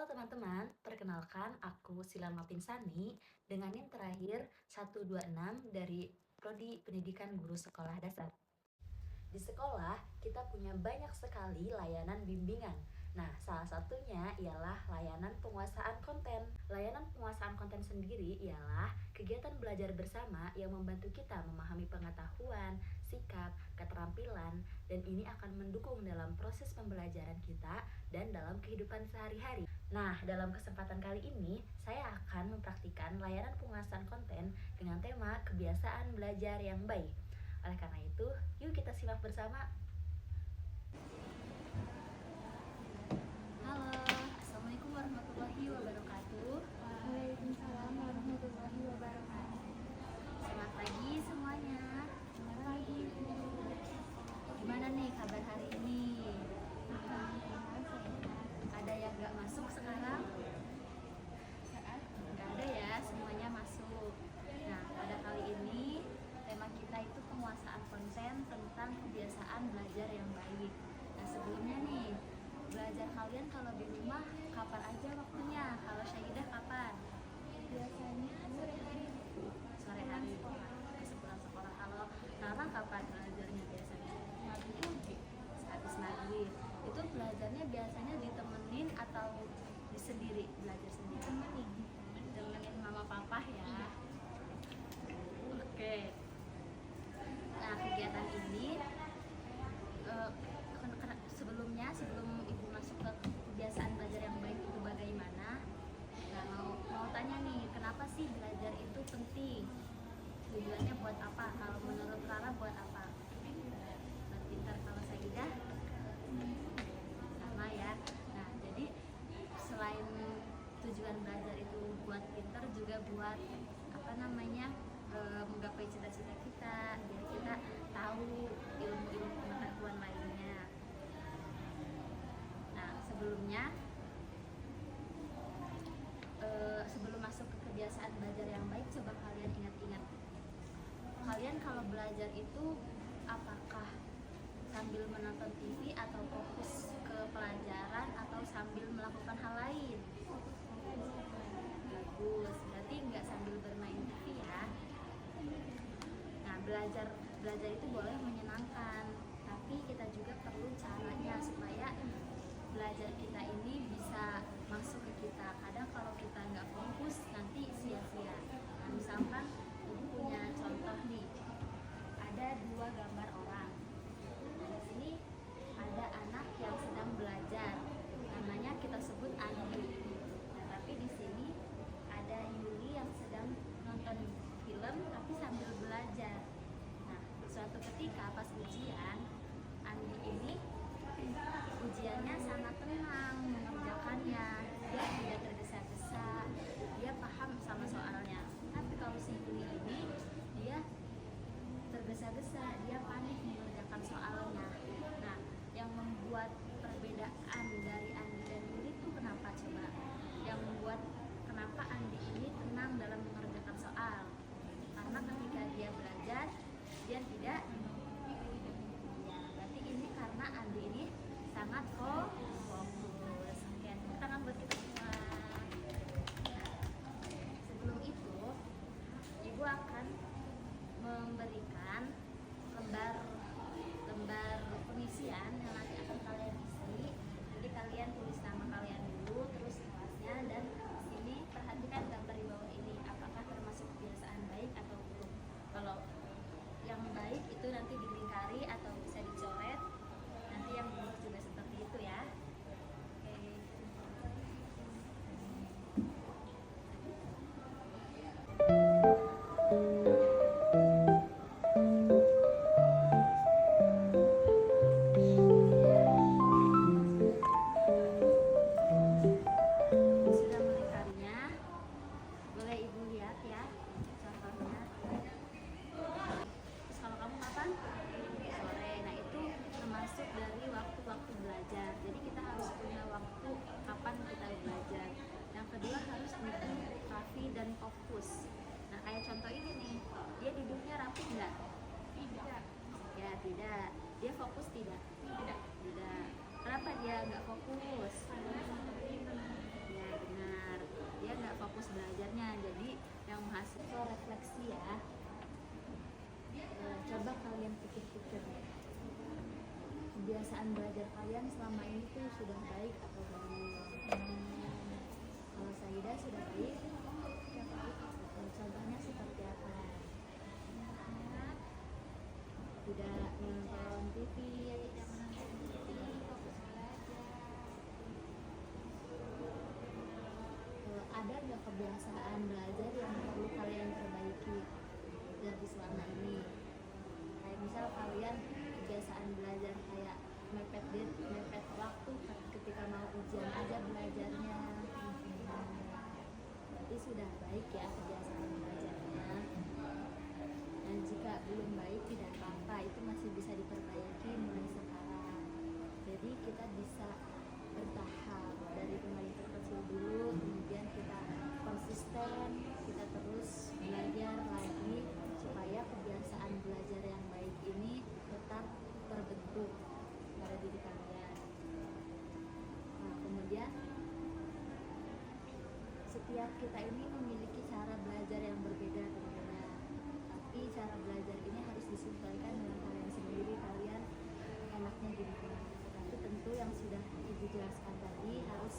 Halo teman-teman, perkenalkan aku Silan Mapinsani dengan NIM terakhir 126 dari Prodi Pendidikan Guru Sekolah Dasar. Di sekolah, kita punya banyak sekali layanan bimbingan. Nah, salah satunya ialah layanan penguasaan konten. Layanan penguasaan konten sendiri ialah kegiatan belajar bersama yang membantu kita memahami pengetahuan, sikap, keterampilan, dan ini akan mendukung dalam proses pembelajaran kita dan dalam kehidupan sehari-hari. Nah, dalam kesempatan kali ini, saya akan mempraktikkan layanan penguasaan konten dengan tema kebiasaan belajar yang baik. Oleh karena itu, yuk kita simak bersama. Halo, Assalamualaikum warahmatullahi wabarakatuh. Waalaikumsalam warahmatullahi wabarakatuh. Selamat pagi semuanya. Selamat pagi, Bu. Gimana nih kabar hari ini? Alhamdulillah sehat. Ada yang gak masuk sekarang? Gak ada ya, semuanya masuk. Nah, pada kali ini tema kita itu penguasaan konten tentang kebiasaan belajar yang baik. Nah, sebelumnya nih, belajar kalian kalau di rumah kapan aja waktunya? Kalau Syahidah kapan? Biasanya sore hari Sore hari sepulang sekolah. Kalau Rara kapan belajarnya biasanya? maghrib Habis maghrib. Itu belajarnya biasanya ditemenin atau sendiri, belajar sendiri? temenin. Ditemenin mama papa ya. Oke. Nah, kegiatan ini sebelum ibu masuk ke kebiasaan belajar yang baik itu bagaimana? Nah, mau tanya nih, kenapa sih belajar itu penting? Tujuannya buat apa? Kalau menurut Rara buat apa? Buat pintar. Kalau Saidah sama ya. Nah, jadi selain tujuan belajar itu buat pintar, juga buat menggapai cita-cita kita, biar kita tahu ilmu-ilmu pengetahuan lainnya. Nah, sebelum masuk ke kebiasaan belajar yang baik, coba kalian ingat-ingat. Kalian kalau belajar itu apakah sambil menonton TV atau fokus ke pelajaran atau sambil melakukan hal lain? Bagus, berarti nggak sambil bermain TV ya. Nah, belajar itu boleh menyenangkan, tapi kita juga perlu caranya supaya belajar kita ini bisa masuk ke kita. Kadang kalau kita nggak fokus, nanti sia-sia. Nah, misalkan ibu punya contoh nih, ada dua gambar orang. Nah, di sini ada anak yang sedang belajar, namanya kita sebut Andi. Nah, tapi di sini ada Yuli yang sedang nonton film tapi sambil belajar. Nah, suatu ketika pas kebiasaan belajar kalian selama ini tuh sudah baik atau belum? Kalau Saida sudah baik, contohnya seperti apa? Tidak menonton TV, ada nggak kebiasaan belajar yang perlu kalian perbaiki dari selama ini? Kayak misal kalian kebiasaan belajar kayak mepet waktu ketika mau ujian aja belajarnya. Berarti sudah baik ya kebiasaan belajarnya. Dan jika belum baik tidak apa-apa, itu masih bisa diperbaiki mulai sekarang. Jadi kita bisa bertahap dari mulai terkecil dulu, kemudian kita konsisten, kita terus belajar lagi supaya kebiasaan belajar yang baik ini tetap terbentuk pada diri kalian. Nah, kemudian setiap kita ini memiliki cara belajar yang berbeda tentunya, tapi cara belajar ini harus disesuaikan dengan kalian sendiri, kalian enaknya gimana. Tapi tentu yang sudah Ibu jelaskan tadi harus